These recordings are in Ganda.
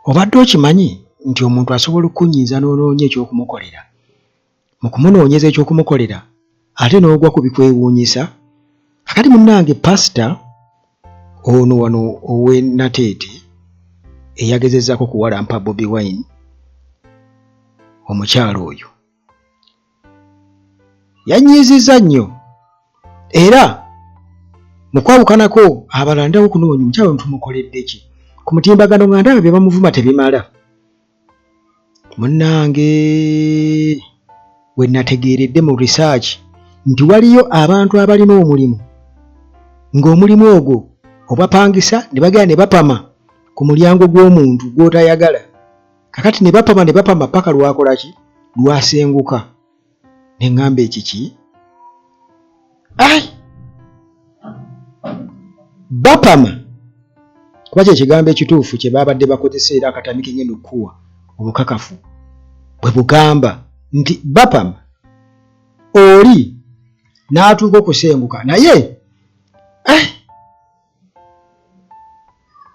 Obadde okimanyi nti omuntu asobola okunyiiza n'onoonya ekyokumukolera mu kumunoonyeza ekyokumukolera ate n'ogwa ku bikwewuunyisa. Kakati munnange pasita ono wano ow'e Nateete eyagezezzaako kuwalampa Bobi Wine, omukyalo oyo yanyiizizza nnyo era mu kwawukanako abalala ndawo okunoonya omukyalo tumukoledde ki ku mutimbagano nga ndaba bye bamuvuma tebimala. Munnange we nategeeredde mu research nti waliyo abantu abalina omulimu ng'omulimu ogwo obapangisa ne bagenda ne bapama ku mulyango gw'omuntu gw'otayagala. Kakati ne bapama paka lwakola ki, lwasenguka. Ne ŋŋamba ekiki bapama kuba kye kigambo ekituufu kye babadde bakozesa era akatambi ke ngenda okukuwa obukakafu bwe bugamba nti bapama oli n'atuuka okusenguka naye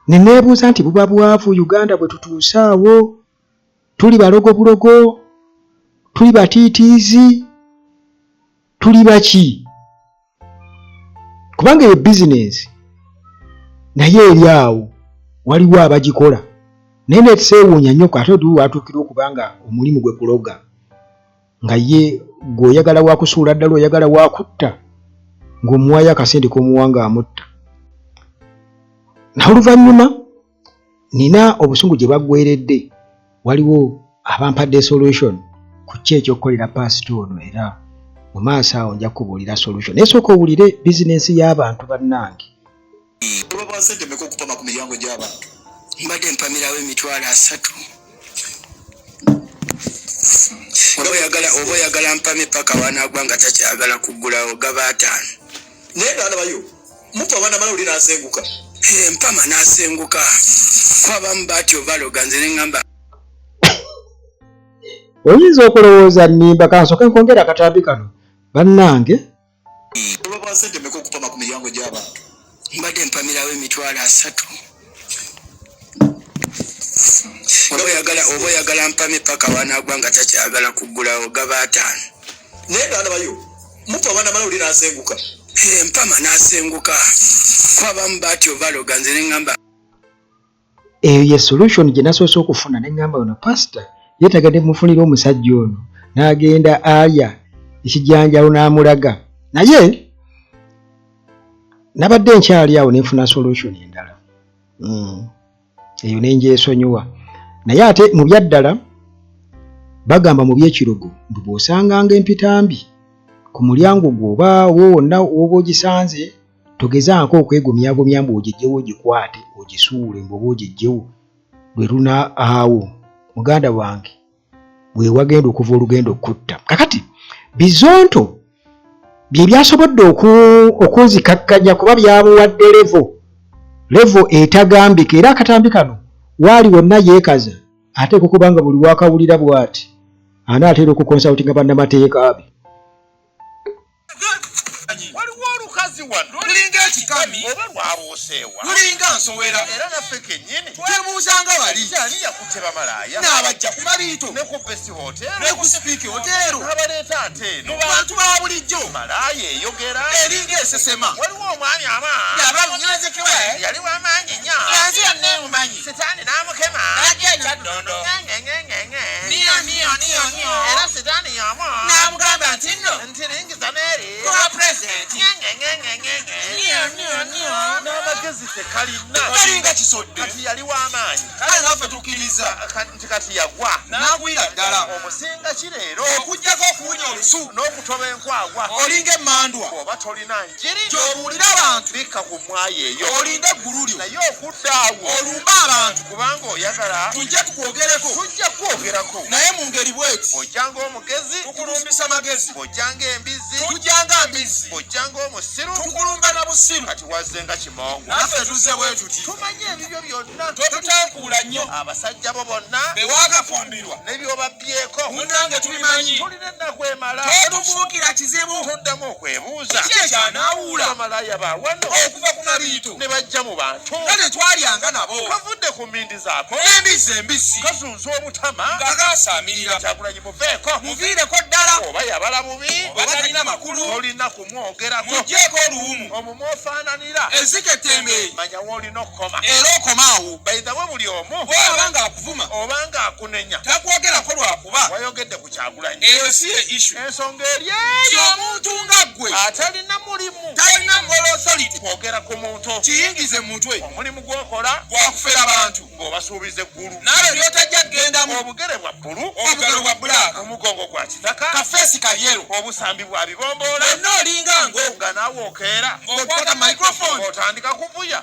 ne neebuuza nti buba bwavu Uganda bwe tutuuse awo tuli balogobulogo, tuli batiitiizi, tuli baki? Kubanga eyo bizinensi naye eri awo waliwo abagikola naye netuseewuunya nnyo ate watuukira okubanga omulimu gwe kuloga nga ye gw'oyagala wakusuula ddala oyagala wakutta ng'omuwaayo akasente k'omuwanga amutta. Naye oluvannyuma nina obusungu gye baggweredde, waliwo abampadde solution ku ki ekyokukolera paasita ono era mu maaso awo nja kubuulira solution. Naye sooka owulire bizinensi y'abantu bannange. Mbadde mpamirawo $3,000. Oba oyagala mpame paka wanaagwa nga takyagala kuggulawo gaba 5. Naye bayo mupama namala oli n'asenguka. Mpama n'asenguka kwabamu batyo baloga nze ne ŋŋamba oyinza okulowooza nnimba kansooke nkwongera akatambi kano bannange. Olwa sente meka okupama ku miryango gy'abantu. Mbadde mpamirawo $3,000. Oba oyagala mpame paka wanaagwa nga takyagala kuggulawo gaba 5. Naye bayo mupama namala oli n'asenguka. Mpama n'asenguka kwabamu batyo baloga nze ne ŋŋamba eyo ye solution gye nasoose okufuna ne ŋŋamba ono pasita yeetagadde mufunira omusajja ono n'agenda alya ekijanjalo n'amulaga. Naye nabadde nkyali awo nenfuna solution endala eyo nengyesonyiwa. Naye ate mu byaddala bagamba mu byekirugu mbu bw'osanganga empitambi ku mulyango gwo oba wonna oba ogisanze togezaako okwegumyagumya mbu ogijjewo ogikwate ogisuule mbu oba ogijjewo lwe luna awo muganda wange bwe wagenda okuva olugendo okutta. Kakati bizonto bye byasobodde okunzikakkanya kuba byamuwadde levo etagambika era akatambi kano waali wonna yeekaza ate kukubanga buli wakawulira bw'ati anaatera okukonsultinga bannamateeka be. Lulinga ekikami oba lwabuuseewa lulinga nsowera era naffe kennyini twebuuzanga bali yali yakuteba malaaya n'abajja ku maliito ne ku besi hotero ne ku sipiiki hotero n'abaleeta ate eno mu bantu ba bulijjo malaaya eyogera eringa esesema waliwo omwami yaba munyazekewe yali w'amaanyi nnyo ensi yonna emumanyi setaani n'amukema n'agenda ddondo niyo era setaani y'omu n'amugamba nti nno nti ringiza n'eri kuba pulezidenti n'amagezi tekalina kalinga kisodde kati yali w'amaanyi kale naffe tukkiriza nti kati yagwa n'agwira ddala omusinga kireero okugyako okuwunya olusu n'okutoba enkwagwa olinga emmandwa oba tolina njiri gy'obuulira abantu bikka ku mwayi eyo olinga eggululyo naye okudda awo olumba abantu kubanga oyagala tujja tukwogereko tujja kwogerako naye mu ngeri bweti ojjanga omugezi tukulumbisa magezi ojjanga embizi tujjanga mbizi ojjanga omusiru tukulumba na busiru kati wazzenga kimongo naffe tuzze bwe tuti tumanye ebibyo byonna totutankuula nnyo abasajja bo bonna bewagafumbirwa n'ebyobabyeko munnange tubimanyi tulina ennaku emala totubuukira kizibu tuddamu okwebuuza kyekyanawuula abamalaaya bawano okuva ku maliito ne bajja mu bantu kale twalyanga nabo kavudde ku mmindi zaabwe ako embisi kasunza obutama ngakasaamirira Kyagulanyi muveeko muviireko ddala oba yabala bubi oba talina makulu tolina kumwogerako mugjeeko oluwumu omumu ofaananira enzika ettembeeyi manya woolina okukoma era okomaawo bayitawe buli omu bw'aba ng'akuvuma oba ng'akunenya takwogerako lwakuba wayogedde ku Kyagulanyi eyo si ye issu ensonga eri ti eyo omuntu nga ggwe atalina mulimu talina moral authority kwogera ku muntu kiyingize mu mutwe omulimu gw'okola gwakufera bantu ng'obasuubiza eggulu naawe byotajja kgendamu obugere bwa bbulu obugalo bwa bulaaka omugongo gwa kitaka kafeesi kabyero obusambi bwa bibomboola bonna olinga ngo nga naawe okeera ng'okwata microphone otandika kuvuya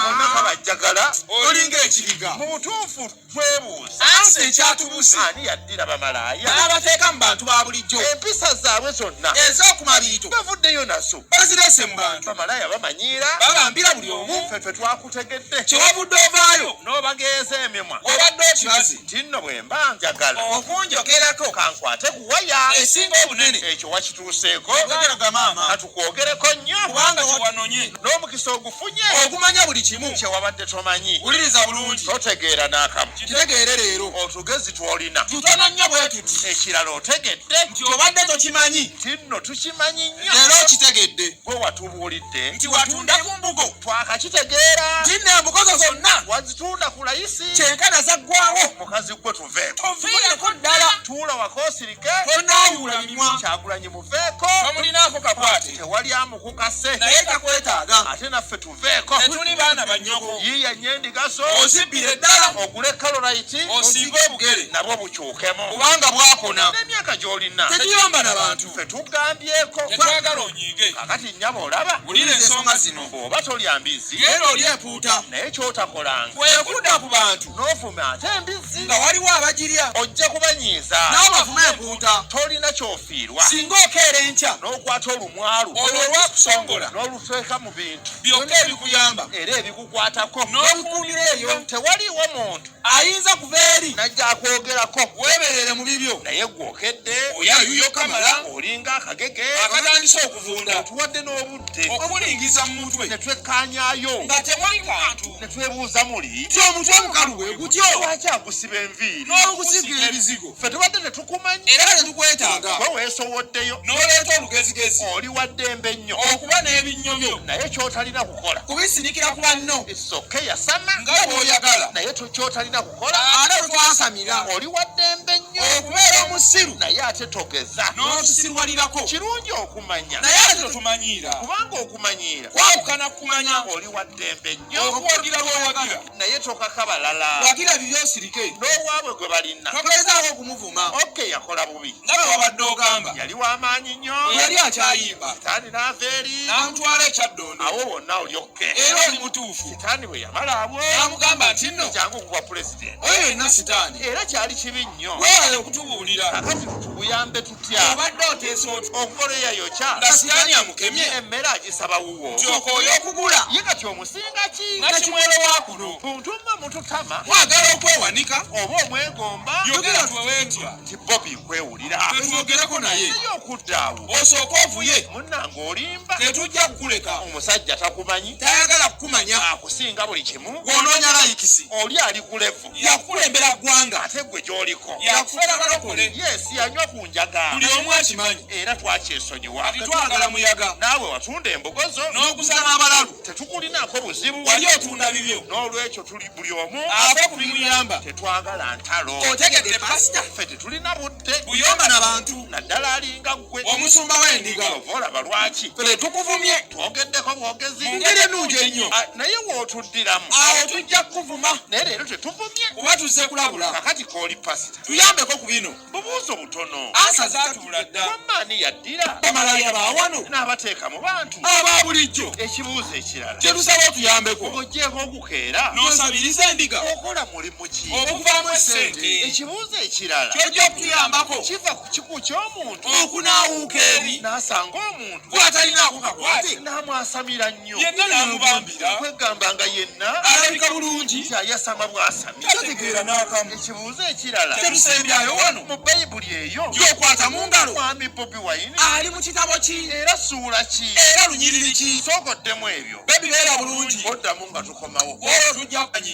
bonna kabajjagala olinga ekiriga mu butuufu twebuuza ansi ekyatubuse ani yaddira bamalaaya n'abateeka mu bantu ba bulijjo empisa zaabwe zonna ez'okumabiito bavuddeyo nazo bazirese mu bantu bamalaaya bamanyiira babambira buli omu ffe twakutegedde kyewavudde ovaayo n'obageeza emimwa obadde okibazi nti nno bwe mba njagala okunjogerako kankwate ku waya esinga obunene ekyo wakituuseeko ogeraga maama katukwogereko nnyo kubanga tewanonye n'omukisa ogufunye okumanya buli kimu kyewabadde tomanyi wuliriza bulungi totegeera n'akamu kitegeere leero otugezi tw'olina tutono nnyo bwe tuti ekirala otegedde nti obadde tokimanyi nti nno tukimanyi nnyo leero okitegedde gwe watubuulidde nti watunda ku mbugo twakakitegeera nti nno embugozo zonna wazitunda ku layisi kyenkana zaggwawo mukazi gwe tuveeko toviireko ddala tuula wakoosirike tonaawuula mimwa Kyagulanyi muveeko tomulinaako kakwate tewali amukukase naye takwetaaga ate naffe tuveeko tetuli baana bannyoko yiiya nnyo endigaso ozibbire ddala ogule kalolayiti osiige obugere nabwo bukyukemu kubanga bwakona n'emyaka gy'olina tetuyomba na bantu ffe tugambyeko tetwagala onyiige kakati nnyaba olaba wulira ensonga zino bw'oba tolya mbizi genda oli epuuta naye kyotakolanga kwekudda ku bantu n'ovuma ate embizi nga waliwo abagirya ojja kubanyiiza nawe bavuma empuuta tolina kyofiirwa singa okeera enkya n'okwata olumwalu olwo olwakusongola n'oluteeka mu bintu byonna ebikuyamba era ebikukwatako n'okukuumira eyo tewaliwo muntu ayinza kuva eri najja akwogerako weeberere mu bibyo naye gw'okedde oyayuyo kamala olinga akagege akatandise okuvunda otuwadde n'obudde okulingiza mu mutwe ne twekkaanyaayo nga tewali kantu ne twebuuza muli ti omutwe omukalu bwe gutyo lwaki agusiba enviiri n'okusiga ebizigo ffe tubadde tetukumanyi era tetukwetaaga gwe weesowoddeyo n'oleeta olugezigezi oli wa ddembe ennyo okuba n'ebinnyo byo naye ky'otalina kukola kubisinikira ku banno sokke yasama nga bw'oyagala naye ky'otalina kukola ate twasamira oli wa ddembe nnyo okubeera omusiru naye ate togeza n'otusirwalirako kirungi okumanya naye ate totumanyiira kubanga okumanyiira kwawukana kumanya oli wa ddembe nnyo okuwagira lw'owagira naye tokaka balala wagira bibyosirike n'owaabwe gwe balina togezaako okumuvuma oke yakola bubi nga bwe wabadde ogamba yali w'amaanyi nnyo bwe yali akyayimba sitaani n'ava eri n'amutwala ekyaddondo awo wonna oli okke era oli mutuufu sitaani bwe yamala abwo n'amugamba nti nno jangu okuba pulezidenti oyo yenna sitaani era kyali kibi nnyo weewale okutubuulira kakati tuguyambe tutya obadde oteesa oti omugole yayokya nga sitaani amukemye emmere agisaba wuwo kyokooyo okugula ye kati omusinga ki nga kimwero wakuno puntumba mututama mwagala okwewanika oba omwegomba yogera tweweetya nti bobi kwewulira tetwogerako naye naye okuddaawo osooka ovuye munnange olimba tetujja kukuleka omusajja takumanyi tayagala kukumanya akusinga buli kimu gw'onoonya layikisi oli ali ku levu yakukulembera ggwanga ate gwe gy'oliko yakufera balokole yesi yanywa ku njaga buli omu akimanyi era twakyesonyiwa kati twagala muyaga naawe watunda embogozo n'oguza n'abalalu tetukulinaako buzibu wali otunda bibyo n'olwekyo tuli buli omu ava ku bimuyamba tetwagala ntalo otegedde pasita ffe tetulina budde buyomba n'abantu naddala alinga ggwe omusumba w'endiga ova olaba lwaki fere tukuvumye twogeddeko bwogezi mu ngeri ennungi ennyo naye w'otuddiramu awo tujja kukuvuma naye leero tetuvumye kuba tuzze kulabula kakati k'oli pasita tuyambeko ku bino bubuuzo butono ansa zaatuula dda wamaani yaddira bamalaya baawano n'abateeka mu bantu aba bulijjo ekibuuzo ekirala kye tusaba otuyambeko ng'oggyeko ogukeera n'osabiriza endiga okola mulimu ki okuvaamu essente ekibuuzo ekirala kyojja okutuyambako kiva ku kiku ky'omuntu okunaawuuka eri n'asanga omuntu bw'atalinaako kakwate n'amwasamira nnyo yenna n'amubambira kwegamba nga yenna alabika bulungi nti ayasama bw'asamye tategeera n'akamu ekibuuzo ekirala tetusembyayo wano mu bayibuli eyo gy'okwata mu ngalo mwami bobi wayini ali mu kitabo ki era ssuula ki era lunyiriri ki soogoddemu ebyo bebibeera bulungi oddamu nga tukomawo olwo tujja kumanyi